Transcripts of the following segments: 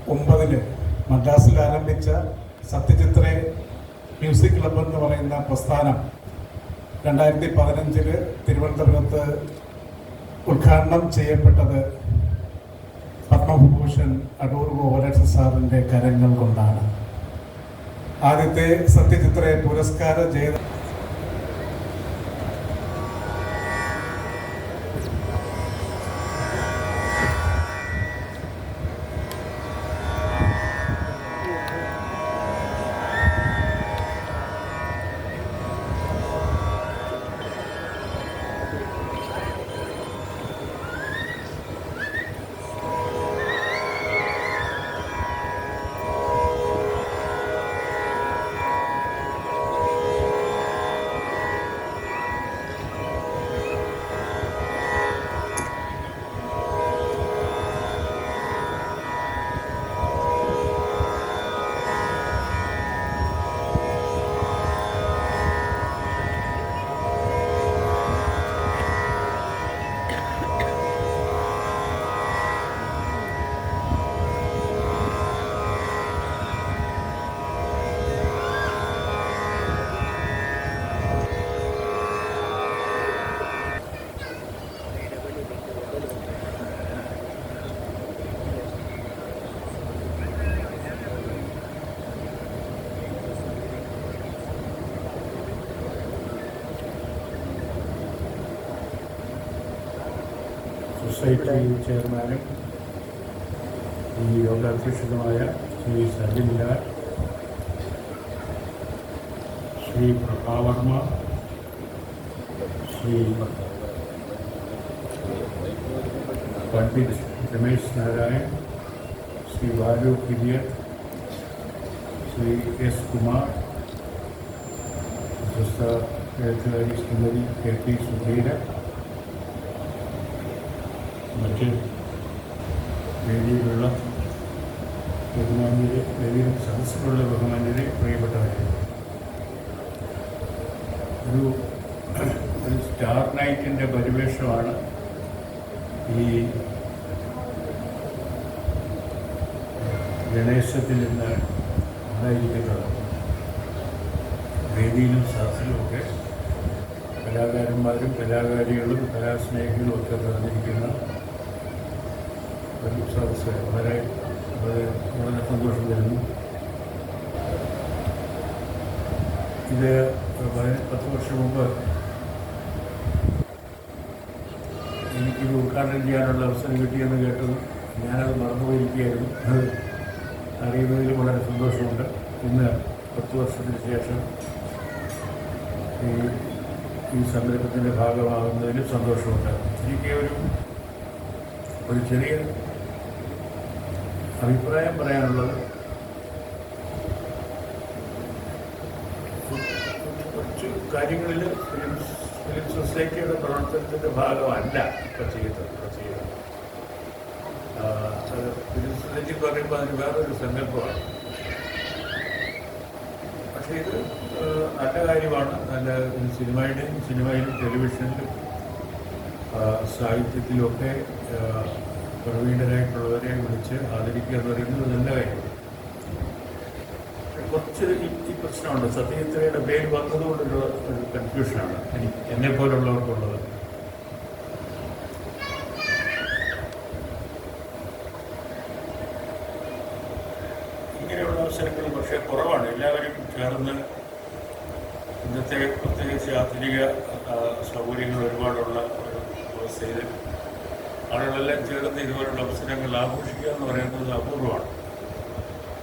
2009 മദ്രാസിൽ ആരംഭിച്ച സത്യജിത്രേ music club എന്ന് പറയുന്ന പ്രസ്ഥാനം 2015 തിരുവനന്തപുരത്ത് ഉദ്ഘാടനം ചെയ്യപ്പെട്ടത് പത്മഭൂഷൺ അടൂർ ഗോപാലകൃഷ്ണൻ സാറിൻ്റെ കരങ്ങൾ കൊണ്ടാണ്. ആദ്യത്തെ സത്യജിത്രേ പുരസ്കാര ജേതാ സൊസൈറ്റി ചെയർമാനും ഈ യോഗാധ്യക്ഷനുമായ ശ്രീ സജിൻലാൽ, ശ്രീ പ്രഭാവർമ്മ, ശ്രീ പണ്ഡിറ്റ് രമേശ് നാരായൺ, ശ്രീ ബാലു കിരിയർ, ശ്രീ എസ് കുമാർ, പ്രശസ്ത എഴുത്തുകാരി ശ്രീമതി കെ പി സുധീര, മറ്റ് വേദിയിലുള്ള ബഹുമാന്യരെ, വേദിയിൽ സദസ്സിലുള്ള ബഹുമാന്യരെ, പ്രിയപ്പെട്ടവരെ, ഒരു സ്റ്റാർ നൈറ്റിൻ്റെ പരിവേഷമാണ് ഈ ഗണേശത്തിൽ നിന്ന് ഉണ്ടായിരിക്കുന്നത്. വേദിയിലും സദസ്സിലുമൊക്കെ കലാകാരന്മാരും കലാകാരികളും കലാസ്നേഹികളും ഒക്കെ നിറഞ്ഞിരിക്കുന്ന ഒരു സദസ്സ് വളരെ സന്തോഷം തരുന്നു. ഇത് 10 വർഷം മുമ്പ് എനിക്കിത് ഉദ്ഘാടനം ചെയ്യാനുള്ള അവസരം കിട്ടിയെന്ന് കേട്ടതും ഞാനത് മറന്നുപോയിരിക്കുകയായിരുന്നു. അത് അറിയുന്നതിൽ വളരെ സന്തോഷമുണ്ട്. ഇന്ന് 10 വർഷത്തിന് ശേഷം ഈ സംരംഭത്തിൻ്റെ ഭാഗമാകുന്നതിലും സന്തോഷമുണ്ട്. എനിക്ക് ഒരു ചെറിയ അഭിപ്രായം പറയാനുള്ളത്, കുറച്ച് കാര്യങ്ങളിൽ ഫിലിം സൊസൈറ്റിയുടെ പ്രവർത്തനത്തിൻ്റെ ഭാഗമല്ല ഇപ്പോൾ ചെയ്യുന്നത്. അത് ഫിലിം സൊസൈറ്റി പറയുമ്പോൾ അതിന് വേറൊരു സങ്കല്പമാണ്. പക്ഷേ ഇത് നല്ല കാര്യമാണ്. നല്ല സിനിമയിലും ടെലിവിഷനിലും സാഹിത്യത്തിലുമൊക്കെ പ്രവീണരായിട്ടുള്ളവരെ വിളിച്ച് ആദരിക്കുക എന്ന് പറയുന്നത് നല്ല കാര്യം. കുറച്ച് ഈ പ്രശ്നമുണ്ട്. സത്യജിത്രയുടെ പേര് വന്നതുകൊണ്ടുള്ള ഒരു കൺഫ്യൂഷനാണ് എന്നെപ്പോലുള്ളവർക്കുള്ളത്. ഇങ്ങനെയുള്ള അവസരങ്ങൾ പക്ഷേ കുറവാണ്. എല്ലാവരും ചേർന്ന് ഇന്നത്തെ പ്രത്യേകിച്ച് ആധുനിക സൗകര്യങ്ങൾ ഒരുപാടുള്ള ഒരു വ്യവസ്ഥയിൽ ആളുകളെല്ലാം ചേർന്ന് ഇതുപോലുള്ള അവസരങ്ങൾ ആഘോഷിക്കുക എന്ന് പറയുന്നത് അപൂർവമാണ്.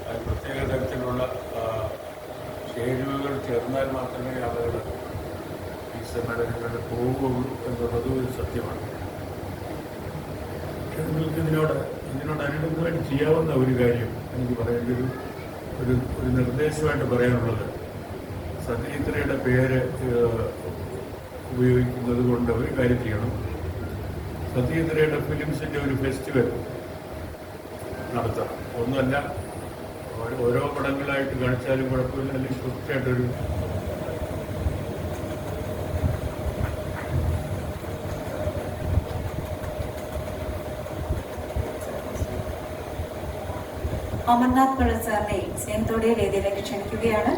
അത് പ്രത്യേക തരത്തിലുള്ള ചേരുവകൾ ചേർന്നാൽ മാത്രമേ ആളുകൾ ഈ സമ്മേളനങ്ങളിൽ പോവുകയുള്ളൂ എന്നുള്ളത് ഒരു സത്യമാണ്. നിങ്ങൾക്ക് ഇതിനോടനുബന്ധമായിട്ട് ചെയ്യാവുന്ന ഒരു കാര്യം എനിക്ക് പറയേണ്ട ഒരു നിർദ്ദേശമായിട്ട് പറയാനുള്ളത്, സത്യജിത്രയുടെ പേര് ഉപയോഗിക്കുന്നത് കൊണ്ട് ഒരു കാര്യം ചെയ്യണം. സത്യജിത്രയുടെ ഫിലിംസിൻ്റെ ഒരു ഫെസ്റ്റിവൽ നടത്തണം. ഒന്നുമല്ല, ഓരോ പടങ്ങളായിട്ട് കാണിച്ചാലും കുഴപ്പമില്ല, അല്ലെങ്കിൽ തീർച്ചയായിട്ടൊരു അമർനാഥ് പള്ളത്ത് സാറിനെ സ്നേഹത്തോടെ വേദിയിലേക്ക് ക്ഷണിക്കുകയാണ്.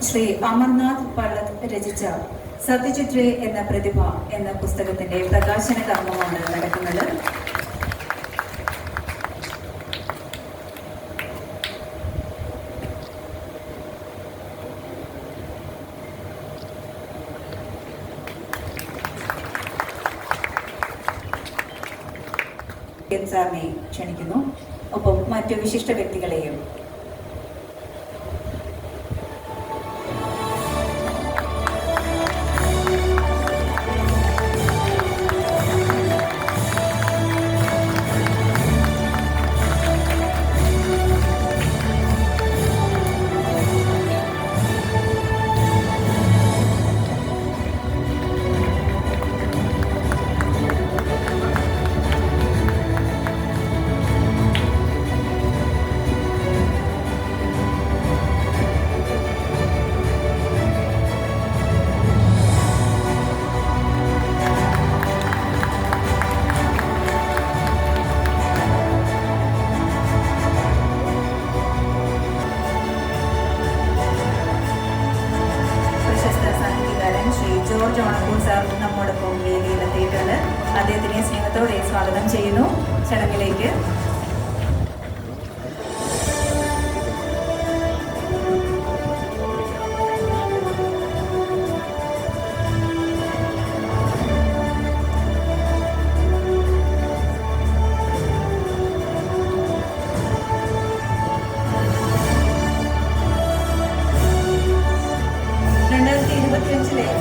ശ്രീ അമർനാഥ് പള്ളത്ത് രചിച്ച സത്യജിത് റേ എന്ന പ്രതിഭ എന്ന പുസ്തകത്തിന്റെ പ്രകാശന കർമ്മമാണ് നടക്കുന്നത്. സാറിനെ ക്ഷണിക്കുന്നു. ഒപ്പം മറ്റു വിശിഷ്ട വ്യക്തികളെയും. ജോർജ് ഓണക്കൂർ സാർ നമ്മോടൊപ്പം വേദിയിലെത്തിയിട്ടുണ്ട്. അദ്ദേഹത്തിനെ സ്നേഹത്തോടെ സ്വാഗതം ചെയ്യുന്നു ചടങ്ങിലേക്ക്.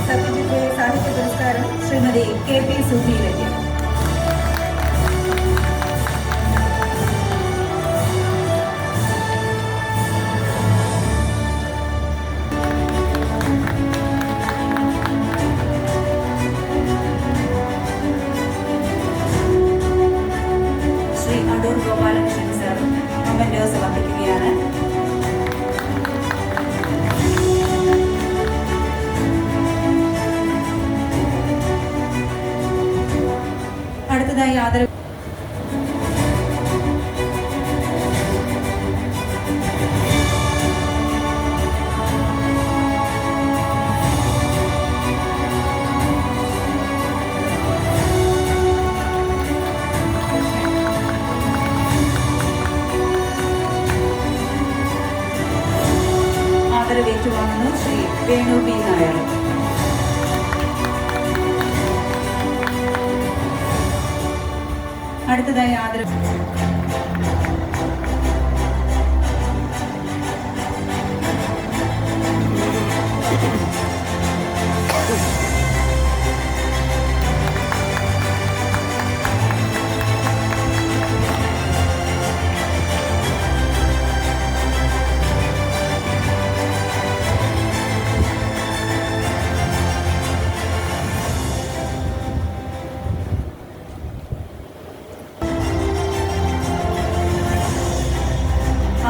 സത്യജിത് റേ സാഹിത്യ പുരസ്കാരം ശ്രീമതി KP സുധീരയ്ക്ക്. ശ്രീ അടൂർ ഗോപാലകൃഷ്ണൻ സാർ മൊമെന്റോ സമർപ്പിക്കുകയാണ്. അടുത്തതായി ആദരവ് ഏറ്റുവാങ്ങുന്നു ശ്രീ വേണു പി നായർ. അടുത്തതായി ആദരവ്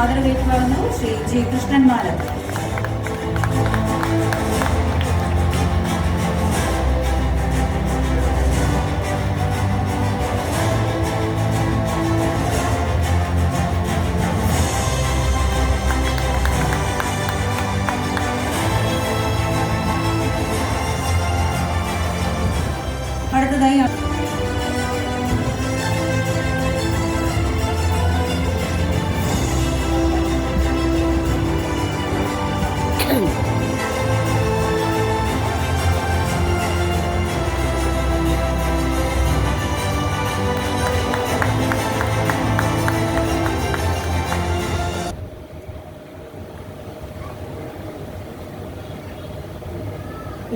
ആദരവേറ്റുവാങ്ങുന്നു ശ്രീ ജി കൃഷ്ണൻ മാലൻ. അടുത്തതായി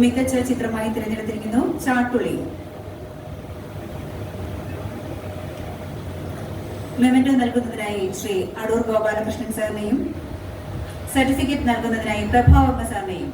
മികച്ച ചിത്രമായി തിരഞ്ഞെടുത്തിരിക്കുന്നു ചാട്ടുളി. മെമന്റോ നൽകുന്നതിനായി ശ്രീ അടൂർ ഗോപാലകൃഷ്ണൻ സാറിനെയും സർട്ടിഫിക്കറ്റ് നൽകുന്നതിനായി പ്രഭാവർമ്മ സാറിനെയും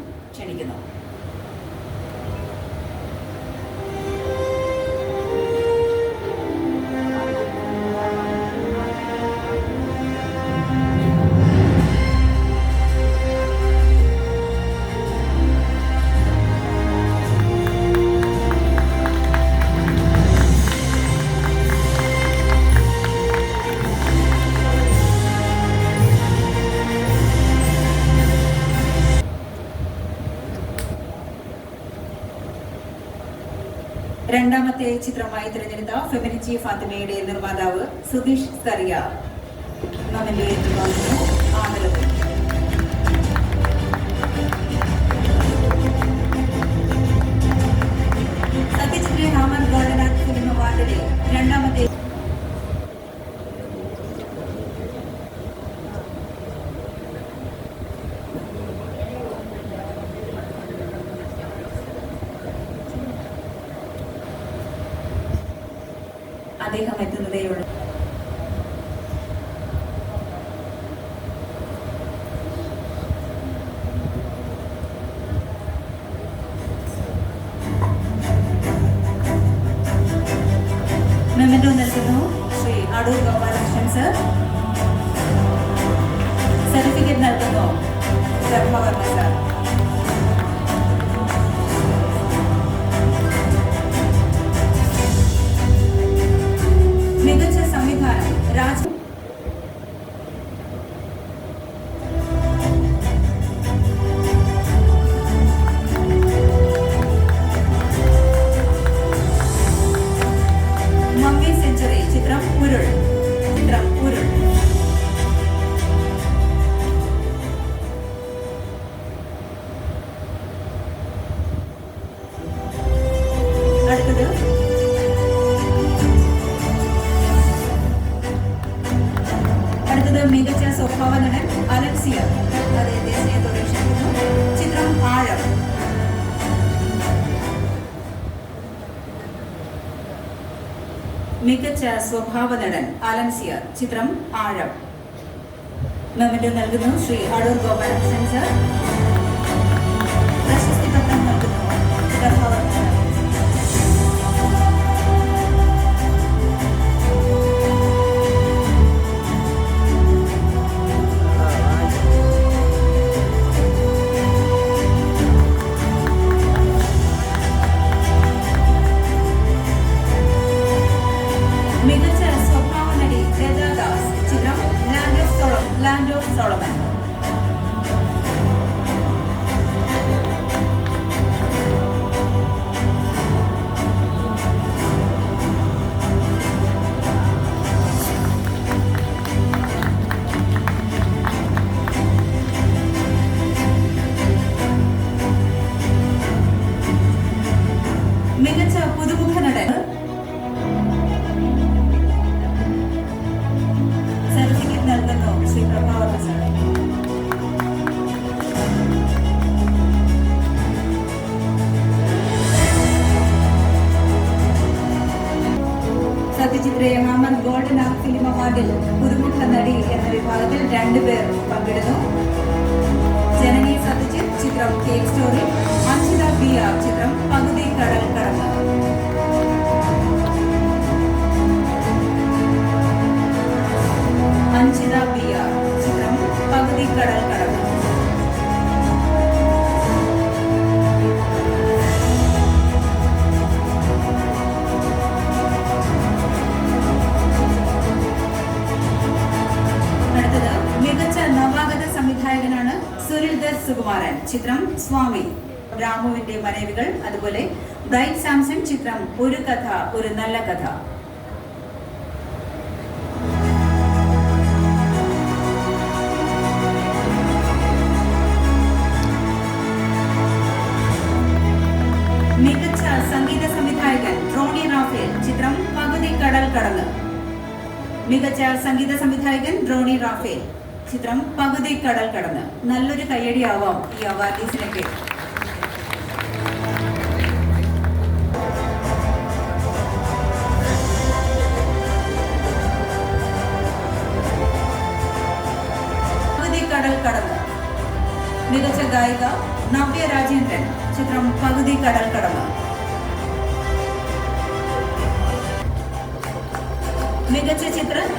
രണ്ടാമത്തെ ചിത്രമായി തിരഞ്ഞെടുത്ത ഫെമിനിറ്റി ഫാത്തിമയുടെ നിർമ്മാതാവ് സുധീഷ് സ്കറിയ മകന്റെ ആദരവ്. സത്യജിത്ത് ഹാമർ ഗോൾഡൻ ആർട്ട് ഫിലിം അവാർഡിലെ രണ്ടാമത്തെ അദ്ദേഹം എത്തുന്നതേയുള്ളൂ. മെമന്റോ നൽകുന്നു ശ്രീ അടൂർ ഗോപാലകൃഷ്ണൻ സർ. സർട്ടിഫിക്കറ്റ് നൽകുന്നു ധർമ്മവർമ്മ സർ. മികച്ച സംവിധാനം രാജ്. മമ്മി സെഞ്ചുറി ചിത്രം ഉരുൾ. അടുത്തത് മികച്ച സ്വഭാവ നടൻ അലക്സിയ. അദ്ദേഹത്തെ സ്നേഹത്തോടെ ക്ഷണിക്കുന്നു. ചിത്രം ആഴം. മികച്ച സ്വഭാവ നടൻ അലൻസിയ. ചിത്രം ആഴം. മെമന്റോ നൽകുന്നു ശ്രീ അടൂർ ഗോപാലകൃഷ്ണൻ സർ. പ്രശസ്തി പത്രം നൽകുന്നു ധർമ്മവർമ്മ സർ. മികച്ച സ്വഭാവ നടി രജാദാസ്. ചിത്രം ലാൻഡ് ഓഫ് സോളമൻ. മികച്ച പുതുമുഖ നടൻ സർട്ടിഫിക്കറ്റ് നൽകുന്നു ശ്രീ പ്രഭാവർമ്മ സർ. സത്യജിത്ത് ഹാമർ ഗോൾഡൻ ആർട്ട് ഫിലിം അവാർഡിൽ പുതുമുഖ നടി എന്ന വിഭാഗത്തിൽ 2 പേർ പങ്കെടുത്തു. ജനനി സത്യജിത്ത് ചിത്രം കേക്ക് സ്റ്റോറി. അഞ്ജിത ബിയ ചിത്രം പകുതി കടൽ കടന്ന്. അഞ്ജിത ബിയ ചിത്രം പകുതി കടൽ കടന്ന്. അടുത്തത് മികച്ച നവാഗത സംവിധായകനാണ് സുനിൽ ദത്ത് സുകുമാരൻ. ചിത്രം സ്വാമി. രാമുവിന്റെ മനേവികൾ. അതുപോലെ ബ്രൈറ്റ് സാംസൺ ചിത്രം ഒരു കഥ ഒരു നല്ല കഥ. മികച്ച സംഗീത സംവിധായകൻ റോണി റാഫേൽ. ചിത്രം പകുതി കടൽ കടന്ന്. മികച്ച സംഗീത സംവിധായകൻ റോണി റാഫേൽ. ചിത്രം പകുതി കടൽ കടന്ന്. നല്ലൊരു കയ്യടിയാവാം ഈ അവാർഡീസിനൊക്കെ. പകുതി കടൽ കടന്ന്. മികച്ച ഗായിക നവ്യ രാജേന്ദ്രൻ. ചിത്രം പകുതി കടൽ കടന്ന്. മികച്ച ചിത്രം